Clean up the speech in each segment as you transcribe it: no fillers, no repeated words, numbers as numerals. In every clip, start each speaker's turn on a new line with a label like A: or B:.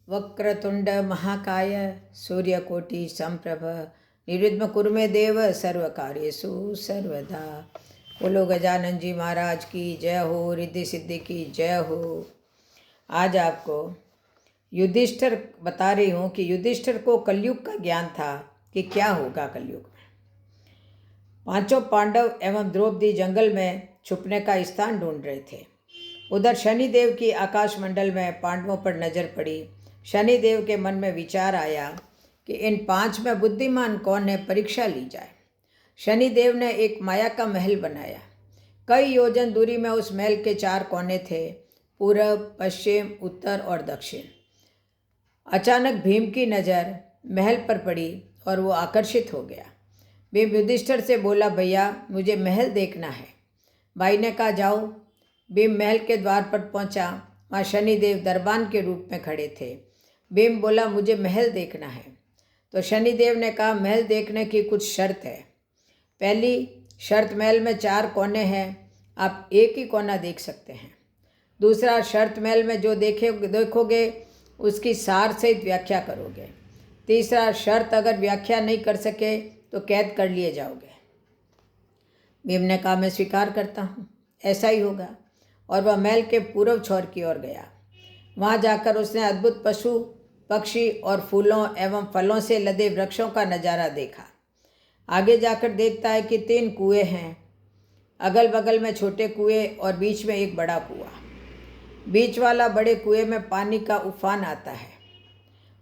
A: वक्रतुंड महाकाय सूर्यकोटि संप्रभ निर्विघ्नं कुरु मे देव सर्वकार्येषु सर्वदा। बोलो गजानन जी महाराज की जय हो, रिद्धि सिद्धि की जय हो। आज आपको युधिष्ठिर बता रही हूँ कि युधिष्ठिर को कलयुग का ज्ञान था कि क्या होगा कलयुग में। पांचों पांडव एवं द्रौपदी जंगल में छुपने का स्थान ढूंढ रहे थे। उधर शनिदेव की आकाश मंडल में पांडवों पर नजर पड़ी। शनिदेव के मन में विचार आया कि इन पांच में बुद्धिमान कौन है, परीक्षा ली जाए। शनिदेव ने एक माया का महल बनाया। कई योजन दूरी में उस महल के चार कोने थे, पूरब, पश्चिम, उत्तर और दक्षिण। अचानक भीम की नज़र महल पर पड़ी और वो आकर्षित हो गया। भीम युधिष्ठिर से बोला, भैया मुझे महल देखना है। भाई ने कहा जाओ। भीम महल के द्वार पर पहुंचा। वहाँ शनिदेव दरबान के रूप में खड़े थे। भीम बोला, मुझे महल देखना है। तो शनिदेव ने कहा, महल देखने की कुछ शर्त है। पहली शर्त, महल में चार कोने हैं, आप एक ही कोना देख सकते हैं। दूसरा शर्त, महल में जो देखोगे उसकी सार सहित व्याख्या करोगे। तीसरा शर्त, अगर व्याख्या नहीं कर सके तो कैद कर लिए जाओगे। भीम ने कहा, मैं स्वीकार करता हूँ, ऐसा ही होगा। और वह महल के पूर्व छोर की ओर गया। वहाँ जाकर उसने अद्भुत पशु, पक्षी और फूलों एवं फलों से लदे वृक्षों का नज़ारा देखा। आगे जाकर देखता है कि 3 कुएं हैं, अगल बगल में छोटे कुएं और बीच में एक बड़ा कुआं। बीच वाला बड़े कुएं में पानी का उफान आता है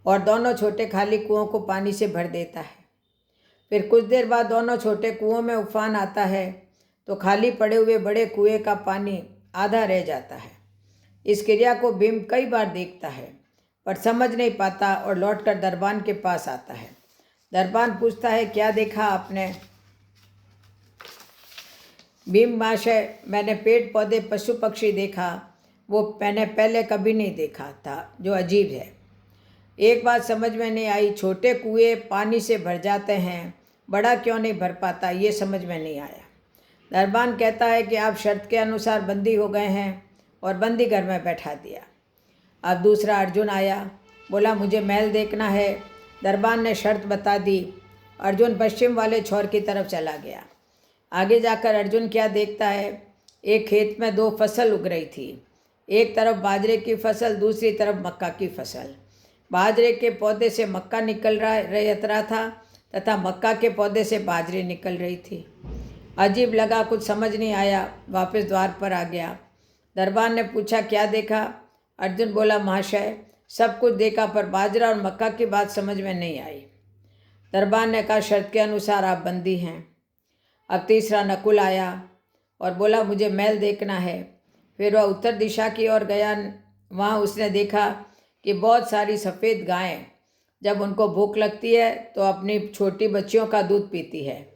A: और दोनों छोटे खाली कुओं को पानी से भर देता है। फिर कुछ देर बाद दोनों छोटे कुओं में उफान आता है तो खाली पड़े हुए बड़े कुएं का पानी आधा रह जाता है। इस क्रिया को भीम कई बार देखता है पर समझ नहीं पाता और लौटकर दरबान के पास आता है। दरबान पूछता है, क्या देखा आपने? भीम, महाशय मैंने पेड़ पौधे पशु पक्षी देखा, वो मैंने पहले कभी नहीं देखा था, जो अजीब है। एक बात समझ में नहीं आई, छोटे कुएं पानी से भर जाते हैं, बड़ा क्यों नहीं भर पाता, ये समझ में नहीं आया। दरबान कहता है कि आप शर्त के अनुसार बंदी हो गए हैं और बंदी घर में बैठा दिया। अब दूसरा अर्जुन आया, बोला मुझे महल देखना है। दरबान ने शर्त बता दी। अर्जुन पश्चिम वाले छोर की तरफ चला गया। आगे जाकर अर्जुन क्या देखता है, एक खेत में 2 फसल उग रही थी। एक तरफ बाजरे की फसल, दूसरी तरफ मक्का की फसल। बाजरे के पौधे से मक्का निकल रहा था तथा मक्का के पौधे से बाजरे निकल रही थी। अजीब लगा, कुछ समझ नहीं आया, वापस द्वार पर आ गया। दरबान ने पूछा, क्या देखा? अर्जुन बोला, महाशय सब कुछ देखा पर बाजरा और मक्का की बात समझ में नहीं आई। दरबान ने कहा, शर्त के अनुसार आप बंदी हैं। अब तीसरा नकुल आया और बोला, मुझे महल देखना है। फिर वह उत्तर दिशा की ओर गया। वहाँ उसने देखा कि बहुत सारी सफ़ेद गायें जब उनको भूख लगती है तो अपनी छोटी बच्चियों का दूध पीती है।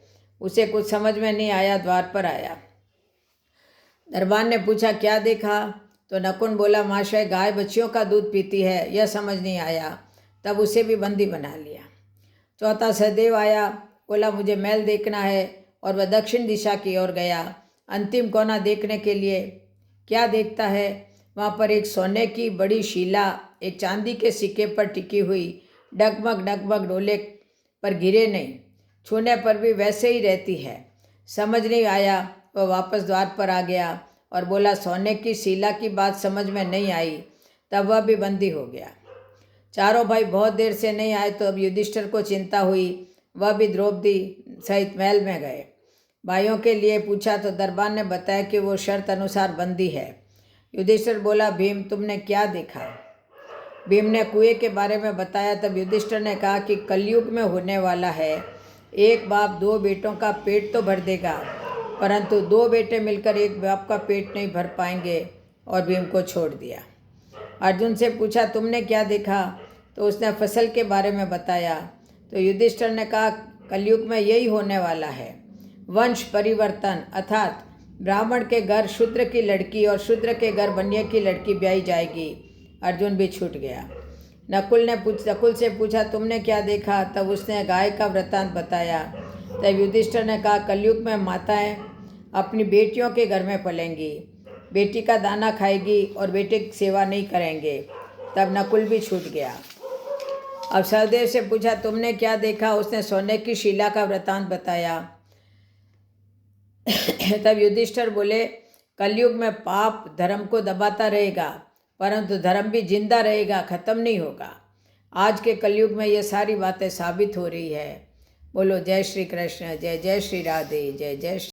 A: उसे कुछ समझ में नहीं आया, द्वार पर आया। दरबान ने पूछा, क्या देखा? तो नकुल बोला, महाशय गाय बच्चियों का दूध पीती है, यह समझ नहीं आया, तब उसे भी बंदी बना लिया। चौथा सहदेव आया, बोला मुझे महल देखना है और वह दक्षिण दिशा की ओर गया। अंतिम कोना देखने के लिए क्या देखता है, वहाँ पर एक सोने की बड़ी शिला एक चांदी के सिक्के पर टिकी हुई डगमग डोले पर गिरे नहीं, छूने पर भी वैसे ही रहती है। समझ नहीं आया, वह वापस द्वार पर आ गया और बोला, सोने की शिला की बात समझ में नहीं आई, तब वह भी बंदी हो गया। चारों भाई बहुत देर से नहीं आए तो अब युधिष्ठिर को चिंता हुई। वह भी द्रौपदी सहित महल में गए। भाइयों के लिए पूछा तो दरबान ने बताया कि वो शर्त अनुसार बंदी है। युधिष्ठिर बोला, भीम तुमने क्या देखा? भीम ने कुएं के बारे में बताया। तब युधिष्ठिर ने कहा कि कलयुग में होने वाला है, एक बाप 2 बेटों का पेट तो भर देगा परंतु 2 बेटे मिलकर एक बाप का पेट नहीं भर पाएंगे, और भीम को छोड़ दिया। अर्जुन से पूछा, तुमने क्या देखा? तो उसने फसल के बारे में बताया। तो युधिष्ठिर ने कहा, कलयुग में यही होने वाला है, वंश परिवर्तन, अर्थात ब्राह्मण के घर शूद्र की लड़की और शूद्र के घर बन्य की लड़की ब्याही जाएगी। अर्जुन भी छूट गया। नकुल से पूछा, तुमने क्या देखा? तब उसने गाय का वृत्तांत बताया। तब युधिष्ठिर ने कहा, कलयुग में माताएं अपनी बेटियों के घर में पलेंगी, बेटी का दाना खाएगी और बेटे की सेवा नहीं करेंगे। तब नकुल भी छूट गया। अब सहदेव से पूछा, तुमने क्या देखा? उसने सोने की शिला का वृतांत बताया। तब युधिष्ठिर बोले, कलयुग में पाप धर्म को दबाता रहेगा, परंतु धर्म भी जिंदा रहेगा, खत्म नहीं होगा। आज के कलयुग में ये सारी बातें साबित हो रही है। बोलो जय श्री कृष्ण, जय जय श्री राधे, जय जय श्री